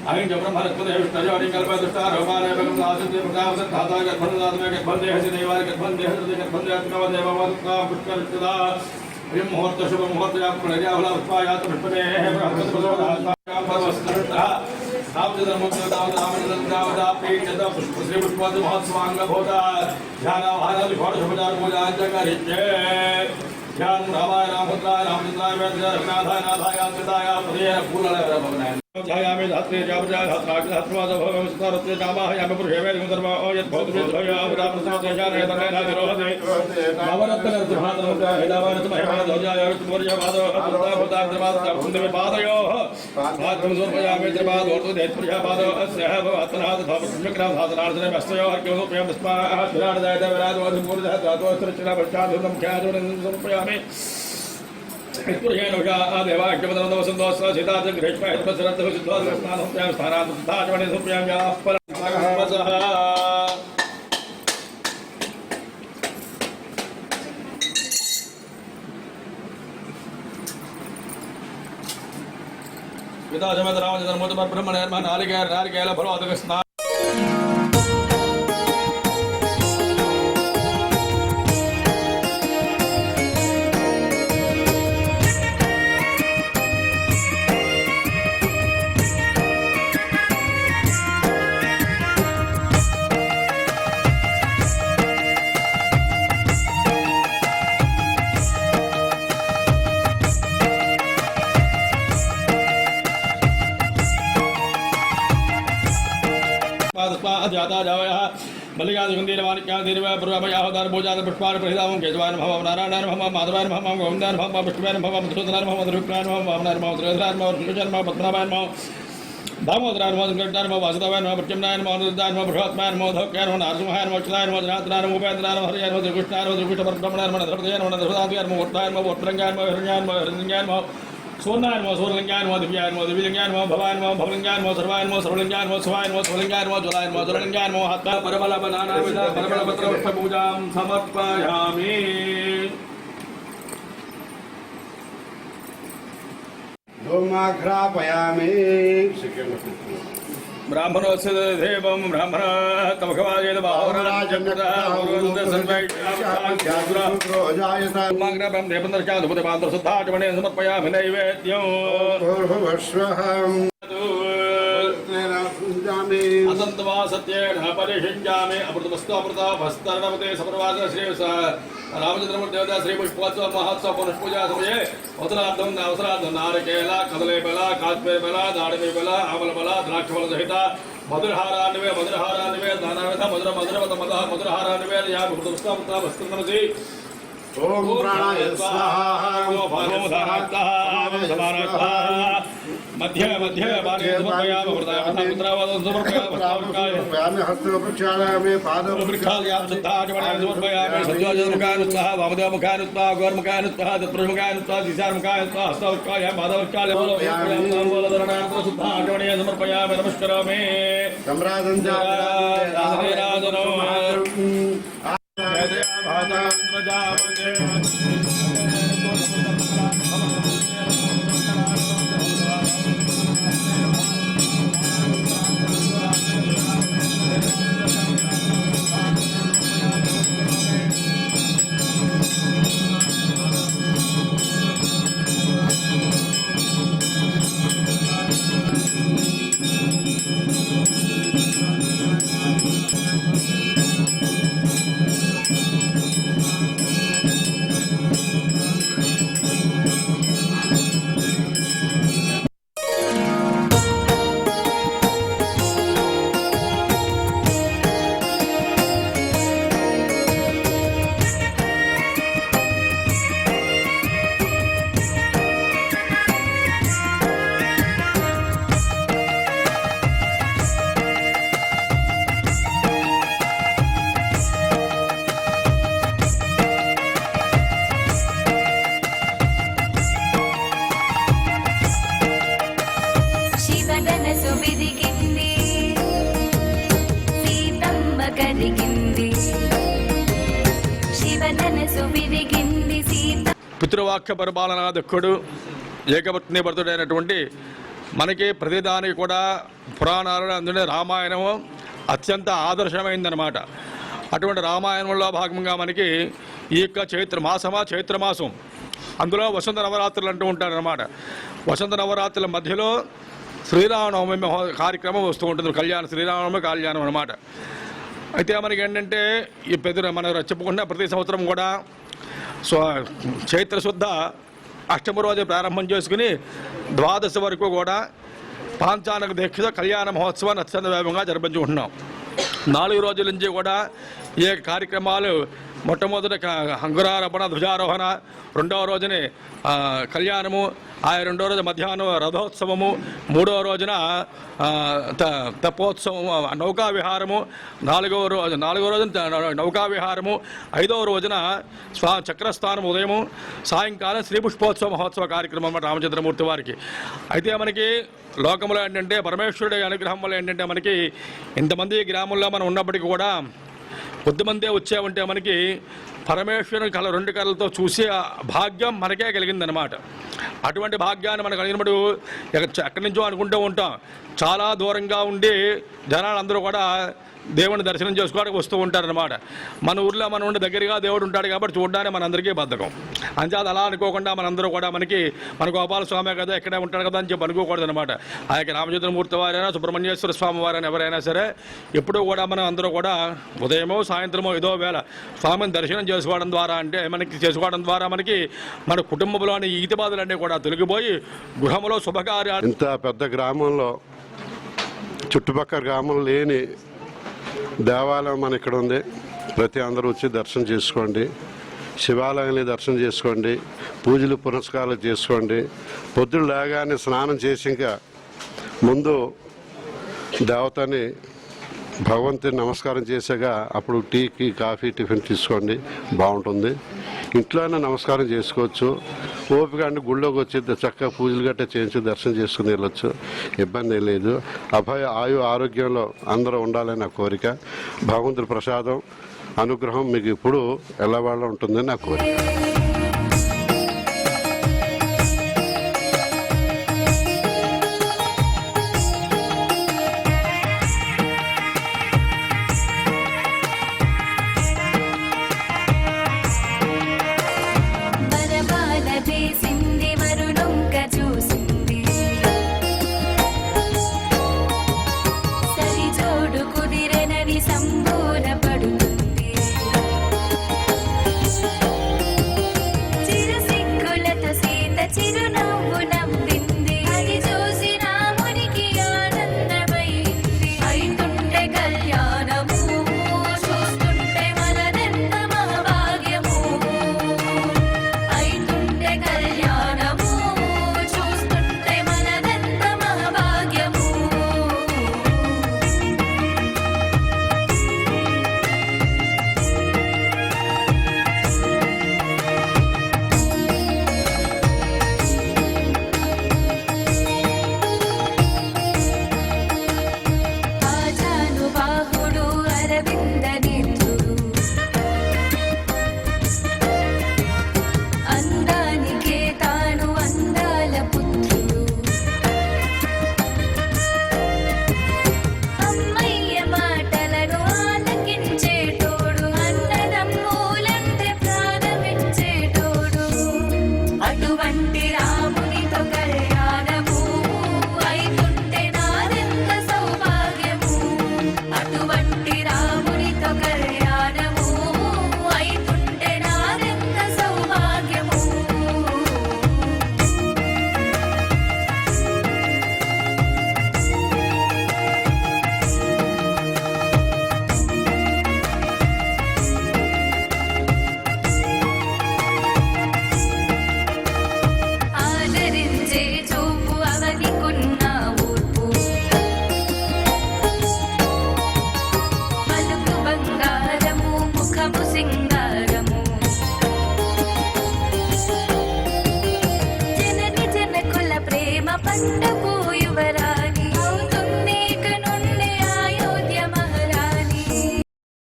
अहिं च ब्रह्मरत्पदे विष्णुजोनि कल्पदुष्टारोपाने भगवदासुते प्रजावसत्ताता गद्भन्दात्मे गद्भन्देहसि नैवारि गद्भन्देहसि गद्भन्देहत्मवदेवमत्ता पुष्करिष्टदा अयं मुहूर्त शुभ मुहूर्त या प्रणयावला पुष्पायात पुष्पनेः बृहस्पतिपदोदास्तां पर्वस्तः दावदामृतदावदापीठदा पुष्पश्री पुष्पवद् महोत्सवाङ्गभूता ध्यानावाहनादि षोडशोपचार पूजाञ्चकरिष्ये ध्यान रामाय रामभद्राय रामचन्द्राय वेदयाय रघुनाथाय नाथाय अच्युताय पदये फूललय भवनाय ध्यायामि धात्रे जावजाय धात्राग्रहत्वाद भवं सुतारत्रे नामाहयामि पुरुषेवेद गुणधर्मा यत् भौतभूतभया अवदाप्रसादयानय तनयनादिरोहते नवरत्नगर्भभातनमुद्रा हिलावानतमहिमानध्वजाय विष्णुवर्यपादो अत्युत्ताभूताग्रवादः पादयोः पात्रं समर्पयामि त्रिपादोर्ध्वदेत्पुरुषपादो अस्यः भवत्तनाथ धर्मविक्रमधातनार्जने वस्तयोः क्योपयं स्माः विराटदाय देवराजोऽधिपूर्णः धातोस्त्रचिरापश्चादुर्गं ख्यातुरं समर्पयामि पुरुषेण देवाख्यपदवसन्तोस्व सीताच गृहेष्महेत्मसरत्वसिद्ध्वास्नानोप्यां स्थानान्तस्थाचमणे सोप्याम्याः परमसः पितासमेत रामचन्द्रमूर्ति ब्रह्मणेर्मः नारिकेल फलोदकस्नान जाता जावयः मल्लिकादिगन्धीरवानिक्यादिर्वय पूर्वमयावदार भोजाद पुष्पान प्रहितावं केशवान भवं नारायणान भवं माधवान भवं गोविन्दान भवं विष्णुवान भवं मधुसूदनान भवं मधुविक्रान भवं वामनान भवं त्रिधरान भवं श्रीकृष्णान भवं पद्मनाभान भवं दामोदरान भवं संकटान भवं वासुदेवान भवं प्रत्यम्नायन भवं अनुरुद्धान भवं बृहत्मायन भवं धौक्यान भवं नारसिंहायन भवं अच्युतायन भवं जनार्दनान भवं उपेन्द्रान भवं हरियान भवं श्रीकृष्णान भवं श्रीकृष्णपरब्रह्मणान भवं धर्मदयान भवं धर्मदादियान भवं वट्टायन भवं वट्टरंगायन भवं हिरण्यायन भवं हिरण्यायन भवं सोनायन भवं सोरलिंगायन भवं दिव्यायन भवं दिव्यलिंगायन भवं भवायन भवं भवलिंगायन भवं सर्वायन भवं सर्वलिंगायन भवं स्वायन भवं स्वलिंगायन भवं ज्वलायन भवं ज्वललिंगायन भवं हत्ता परबलबनानाविध परबलपत्रपुष्पपूजां समर्पयामि धूमाघ्रापयामि ब्राह्मणोस्य देवं ब्राह्मण तमखवाजेत बाहुराजग्रहं देवन्दर्शाधुपतिपात्रशुद्धाचमणे समर्पयामि नैवेद्यं असन्तवा सत्येन परिषिञ्जामि अमृतमस्तु अमृताभस्तर्णवते समर्वाद श्री रामचन्द्रमूर्ति देवता श्री पुष्पोत्सव महोत्सव पुष्पूजा समये अवसरार्थं अवसरार्थं नारिकेल कदली बल काश्मीर बल दाडिमी बल आमल बल द्राक्षफल सहित मधुरहारान्वे नानाविध मधुरवत मधुरहारान्वे या अमृतमस्तु ओम प्राणाय स्वाहा मध्य मध्य बाणे समर्पयामि पुत्रावदं समर्पयामि हस्तो प्रक्षालयामि पादं प्रक्षालयामि शुद्धाचमणे समर्पयामि सज्जोजमुखानुत्तः वामदेवमुखानुत्तः गौरमुखानुत्तः तत्पुरुषमुखानुत्तः दिशामुखानुत्तः हस्तवत्काय पादवत्काय शुद्धाचमणे समर्पयामि नमस्करोमि सम्राजं राजनो పితృవాక్య పరిపాలనాధ్యక్షుడు ఏకపత్ని భర్తుడైనటువంటి మనకి ప్రతిదానికి కూడా పురాణాలలో అందులో రామాయణము అత్యంత ఆదర్శమైందనమాట. అటువంటి రామాయణంలో భాగంగా మనకి ఈ యొక్క చైత్రమాసం అందులో వసంత నవరాత్రులు అంటూ ఉంటారనమాట. వసంత నవరాత్రుల మధ్యలో శ్రీరామనవమి కార్యక్రమం వస్తూ ఉంటుంది. శ్రీరామనవమి కళ్యాణం అనమాట. అయితే మనకి ఏంటంటే ఈ మనం చెప్పుకుంటున్న ప్రతి సంవత్సరం కూడా చైత్రశుద్ధ అష్టమి రోజు ప్రారంభం చేసుకుని ద్వాదశి వరకు కూడా పాంచానక దీక్ష కళ్యాణ మహోత్సవాన్ని అత్యంత వైభవంగా జరిపించుకుంటున్నాం. 4 రోజుల నుంచి కూడా ఈ కార్యక్రమాలు మొట్టమొదటి అంకురారోపణ, ధ్వజారోహణ, రెండవ రోజుని కళ్యాణము, ఆ రెండవ రోజు మధ్యాహ్నం రథోత్సవము, మూడవ రోజున తెప్పోత్సవం నౌకా విహారము, నాలుగవ రోజున నౌకా విహారము, 5వ రోజున చక్రస్థానం ఉదయము, సాయంకాలం శ్రీ పుష్పోత్సవ మహోత్సవ కార్యక్రమం రామచంద్రమూర్తి వారికి. అయితే మనకి లోకంలో ఏంటంటే పరమేశ్వరుడి అనుగ్రహం వల్ల ఏంటంటే మనకి ఇంతమంది గ్రామంలో మనం ఉన్నప్పటికీ కూడా కొద్దిమందే వచ్చామంటే మనకి పరమేశ్వరుని 2 కళ్ళతో చూసే భాగ్యం మనకే కలిగిందనమాట. అటువంటి భాగ్యాన్ని మనకు కలిగినప్పుడు ఎక్కడి నుంచో అనుకుంటూ ఉంటాం. చాలా దూరంగా ఉండి జనాలందరూ కూడా దేవుని దర్శనం చేసుకోవడానికి వస్తూ ఉంటారనమాట. మన ఊర్లో మనం ఉండే దగ్గరగా దేవుడు ఉంటాడు కాబట్టి చూడడానికి మనందరికీ బద్ధకం. అంచేత అలా అనుకోకుండా మనందరూ కూడా మన గోపాల స్వామి కదా ఇక్కడే ఉంటాడు కదా అని చెప్పి అనుకోకూడదు అనమాట. ఆ యొక్క రామచంద్రమూర్తి వారైనా సుబ్రహ్మణ్యేశ్వర స్వామి వారైనా ఎవరైనా సరే ఎప్పుడూ కూడా మనం అందరూ కూడా ఉదయమో సాయంత్రమో ఏదో వేళ స్వామిని దర్శనం చేసుకోవడం ద్వారా మనకి మన కుటుంబంలోని ఈతి బాధలన్నీ కూడా తొలగిపోయి గృహంలో శుభకార్యాలు. ఇంత పెద్ద గ్రామంలో చుట్టుపక్కల గ్రామం లేని దేవాలయం మన ఇక్కడ ఉంది. ప్రతి అందరూ వచ్చి దర్శనం చేసుకోండి, శివాలయాన్ని దర్శనం చేసుకోండి, పూజలు పునస్కారాలు చేసుకోండి. పొద్దున లేగానే స్నానం చేసి ఇంకా ముందు దేవతని భగవంతుని నమస్కారం చేసాక అప్పుడు టీకి కాఫీ టిఫిన్ తీసుకోండి, బాగుంటుంది. ఇంట్లోనే నమస్కారం చేసుకోవచ్చు. ఓపిక అంటే గుళ్ళోకి వచ్చి చక్కగా పూజలు గట్రా చేయించి దర్శనం చేసుకుని వెళ్ళొచ్చు, ఇబ్బంది ఏం లేదు. ఆయు ఆరోగ్యంలో అందరూ ఉండాలని నా కోరిక. భగవంతుడి ప్రసాదం అనుగ్రహం మీకు ఇప్పుడు ఎల్లవాళ్ళ ఉంటుందని నా కోరిక.